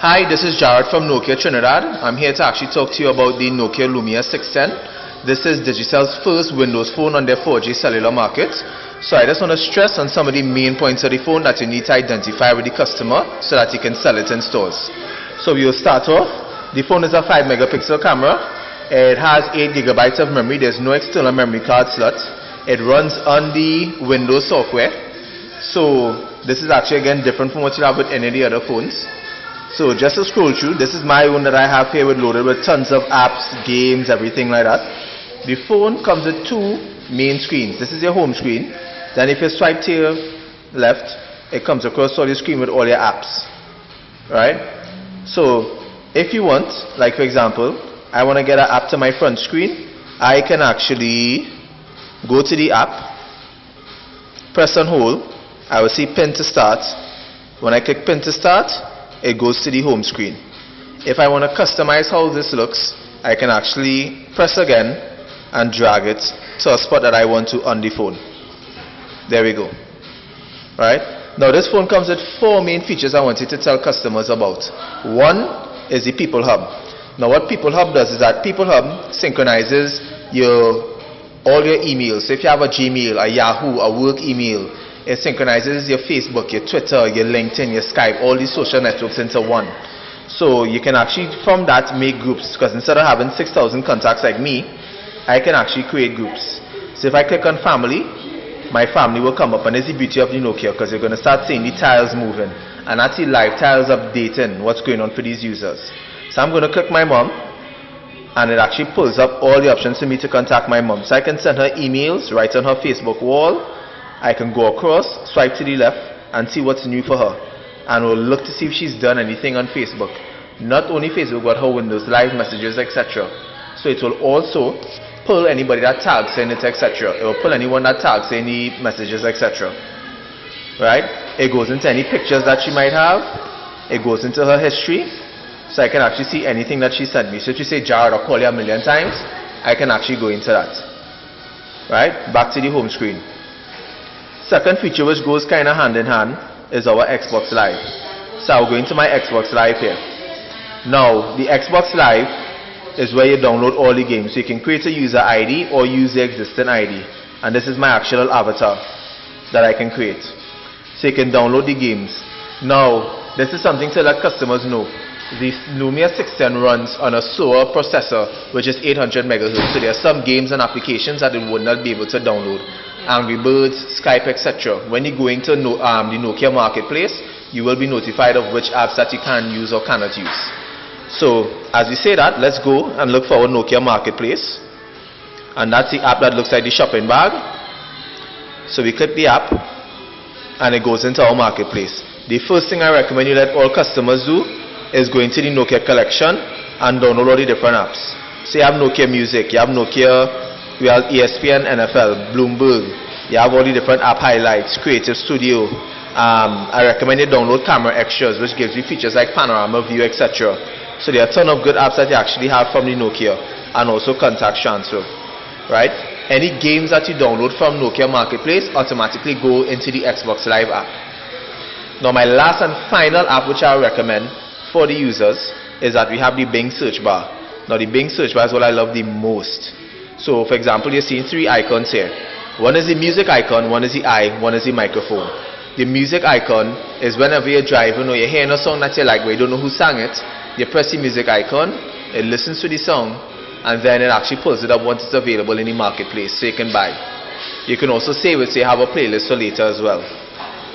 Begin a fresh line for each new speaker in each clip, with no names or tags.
Hi, this is Jared from Nokia Trinidad. I'm here to actually talk to you about the Nokia Lumia 610. This is Digicel's first Windows phone on their 4G cellular market. So I just want to stress on some of the main points of the phone that you need to identify with the customer so that you can sell it in stores. So we will start off. The phone is a 5 megapixel camera. It has 8 gigabytes of memory. There's no external memory card slot. It runs on the Windows software. So this is actually again different from what you have with any of the other phones. So just to scroll through, this is my own that I have here loaded with tons of apps, games, everything like that. The phone comes with two main screens. This is your home screen. Then if you swipe to your left, it comes across all your screen with all your apps. Right? So if you want, like for example, I want to get an app to my front screen, I can actually go to the app, press and hold, I will see pin to start. When I click pin to start, it goes to the home screen. If I want to customize how this looks, I can actually press again and drag it to a spot that I want to on the phone. There we go. Right? Now this phone comes with 4 main features I wanted to tell customers about. One is the People Hub. Now what People Hub does is that People Hub synchronizes all your emails. So if you have a Gmail, a Yahoo, a work email, it synchronizes your Facebook, your Twitter, your LinkedIn, your Skype, all these social networks into one. So you can actually, from that, make groups. Because instead of having 6,000 contacts like me, I can actually create groups. So if I click on family, my family will come up. And that's the beauty of the Nokia, because you're going to start seeing the tiles moving. And that's the live tiles updating what's going on for these users. So I'm going to click my mom. And it actually pulls up all the options for me to contact my mom. So I can send her emails, write on her Facebook wall. I can go across, swipe to the left, and see what's new for her. And we'll look to see if she's done anything on Facebook. Not only Facebook, but her Windows Live messages, etc. So it will also pull anybody that tags in it, etc. It will pull anyone that tags any messages, etc. Right? It goes into any pictures that she might have. It goes into her history. So I can actually see anything that she sent me. So if you say, Jared, I'll call you a million times, I can actually go into that. Right? Back to the home screen. Second feature which goes kind of hand in hand is our Xbox Live. So I'll go into my Xbox Live here. Now the Xbox Live is where you download all the games. So you can create a user ID or use the existing ID. And this is my actual avatar that I can create. So you can download the games. Now this is something to let customers know. The Lumia 610 runs on a slower processor which is 800 MHz. So there are some games and applications that it would not be able to download. Angry Birds, Skype, etc. When you go into the Nokia marketplace, you will be notified of which apps that you can use or cannot use. So as we say that, let's go and look for our Nokia marketplace. And that's the app that looks like the shopping bag. So we click the app and it goes into our marketplace. The first thing I recommend you let all customers do is go into the Nokia collection and download all the different apps. So you have Nokia Music, you have Nokia, we have ESPN, NFL, Bloomberg. You have all the different app highlights, Creative Studio. I recommend you download Camera Extras, which gives you features like panorama view, etc. So there are a ton of good apps that you actually have from the Nokia, and also contact transfer. Right? Any games that you download from Nokia Marketplace automatically go into the Xbox Live app. Now my last and final app which I recommend for the users is that we have the Bing search bar. Now the Bing search bar is what I love the most. So for example, you're seeing 3 icons here. One is the music icon, one is the eye, one is the microphone. The music icon is whenever you're driving or you're hearing a song that you like but you don't know who sang it, you press the music icon, it listens to the song, and then it actually pulls it up once it's available in the marketplace so you can buy. You can also save it so you have a playlist for later as well.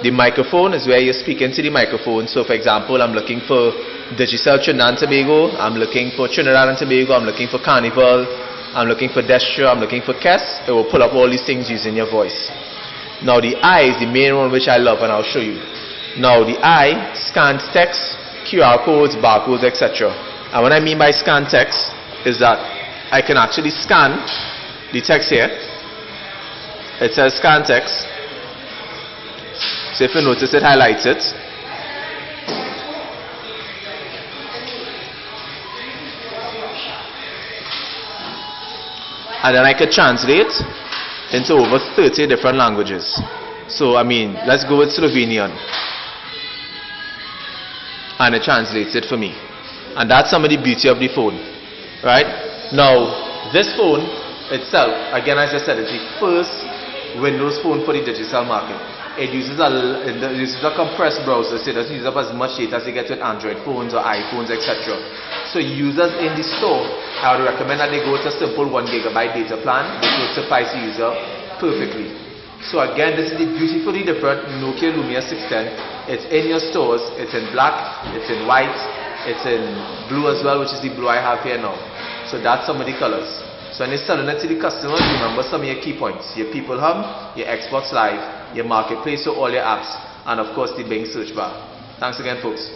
The microphone is where you're speaking to the microphone. So for example, I'm looking for Digicel Trinidad and Tobago, I'm looking for Trinidad and Tobago, I'm looking for Carnival, I'm looking for Destra, I'm looking for Kess. It will pull up all these things using your voice. Now the eye is the main one which I love, and I'll show you. Now the eye scans text, QR codes, barcodes, etc. And what I mean by scan text is that I can actually scan the text here. It says scan text. So if you notice, it highlights it. And then I could translate into over 30 different languages. So I mean, let's go with Slovenian. and it translates it for me. And that's some of the beauty of the phone, right? Now, this phone itself, again as I said, is the first Windows phone for the digital market. It uses a compressed browser, so it doesn't use up as much data as you get with Android phones or iPhones, etc. So users in the store, I would recommend that they go with a simple 1 GB data plan, which will suffice the user perfectly. So again, this is the beautifully different Nokia Lumia 610. It's in your stores, it's in black, it's in white, it's in blue as well, which is the blue I have here now. So that's some of the colors. So when you're selling it to the customers, remember some of your key points. Your People Hub, your Xbox Live, your Marketplace, so all your apps, and of course the Bing search bar. Thanks again, folks.